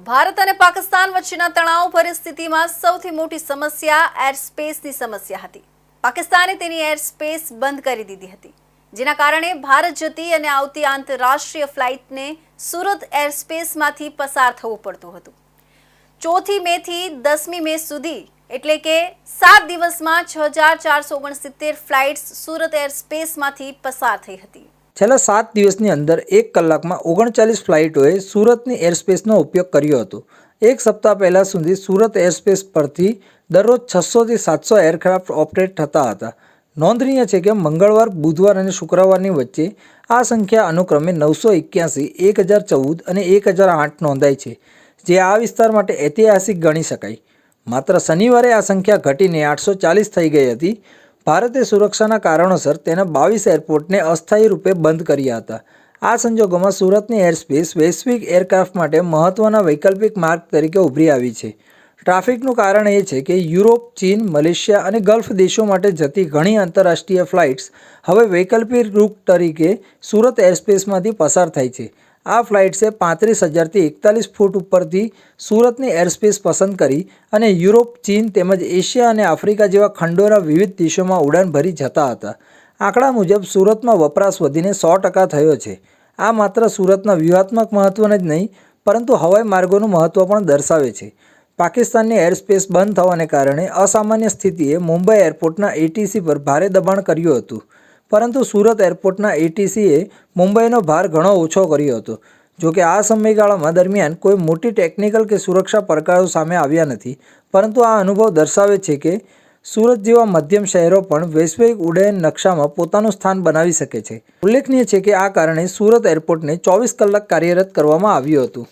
ભારત અને પાકિસ્તાન વચ્ચેના તણાવ પરિસ્થિતિમાં સૌથી મોટી સમસ્યા એરસ્પેસની સમસ્યા હતી। પાકિસ્તાને તેની એરસ્પેસ બંધ કરી દીધી હતી, જેના કારણે ભારત જતી અને આવતી આંતરરાષ્ટ્રીય ફ્લાઇટને સુરત એરસ્પેસમાંથી પસાર થવું પડતું હતું। 4 મે થી 10 મે સુધી એટલે કે 7 દિવસમાં 6469 ફ્લાઇટ્સ સુરત એરસ્પેસમાંથી પસાર થઈ હતી। છેલ્લા 7 દિવસની અંદર 1 કલાકમાં 39 ફ્લાઇટોએ સુરતની એરસ્પેસનો ઉપયોગ કર્યો હતો। એક સપ્તાહ પહેલાં સુધી સુરત એરસ્પેસ પરથી દરરોજ 600 થી 700 એરક્રાફ્ટ ઓપરેટ થતા હતા। નોંધનીય છે કે મંગળવાર, બુધવાર અને શુક્રવારની વચ્ચે આ સંખ્યા અનુક્રમે 981, 1014 અને 1008 નોંધાઈ છે, જે આ વિસ્તાર માટે ઐતિહાસિક ગણી શકાય। માત્ર શનિવારે આ સંખ્યા ઘટીને 840 થઈ ગઈ હતી। ભારતે સુરક્ષાના કારણોસર તેના 22 એરપોર્ટને અસ્થાયી રૂપે બંધ કર્યા હતા। આ સંજોગોમાં સુરતની એરસ્પેસ વૈશ્વિક એરક્રાફ્ટ માટે મહત્વના વૈકલ્પિક માર્ગ તરીકે ઉભરી આવી છે। ટ્રાફિકનું કારણ એ છે કે યુરોપ, ચીન, મલેશિયા અને ગલ્ફ દેશો માટે જતી ઘણી આંતરરાષ્ટ્રીય ફ્લાઇટ્સ હવે વૈકલ્પિક રૂટ તરીકે સુરત એરસ્પેસમાંથી પસાર થાય છે। આ ફ્લાઇટ્સે 35,000 થી 41 ફૂટ ઉપરથી સુરતની એરસ્પેસ પસંદ કરી અને યુરોપ, ચીન તેમજ એશિયા અને આફ્રિકા જેવા ખંડોના વિવિધ દેશોમાં ઉડાન ભરી જતા હતા। આંકડા મુજબ સુરતમાં વપરાશ વધીને 100% થયો છે। આ માત્ર સુરતના વ્યૂહાત્મક મહત્વને જ નહીં, પરંતુ હવાઈ માર્ગોનું મહત્વ પણ દર્શાવે છે। પાકિસ્તાનની એરસ્પેસ બંધ થવાને કારણે અસામાન્ય સ્થિતિએ મુંબઈ એરપોર્ટના એટીસી પર ભારે દબાણ કર્યું હતું, પરંતુ સુરત એરપોર્ટના એટીસીએ મુંબઈનો ભાર ઘણો ઓછો કર્યો હતો। જોકે આ સમયગાળામાં દરમિયાન કોઈ મોટી ટેકનિકલ કે સુરક્ષા પડકારો સામે આવ્યા નથી, પરંતુ આ અનુભવ દર્શાવે છે કે સુરત જેવા મધ્યમ શહેરો પણ વૈશ્વિક ઉડ્ડયન નકશામાં પોતાનું સ્થાન બનાવી શકે છે। ઉલ્લેખનીય છે કે આ કારણે સુરત એરપોર્ટને 24 કલાક કાર્યરત કરવામાં આવ્યું હતું।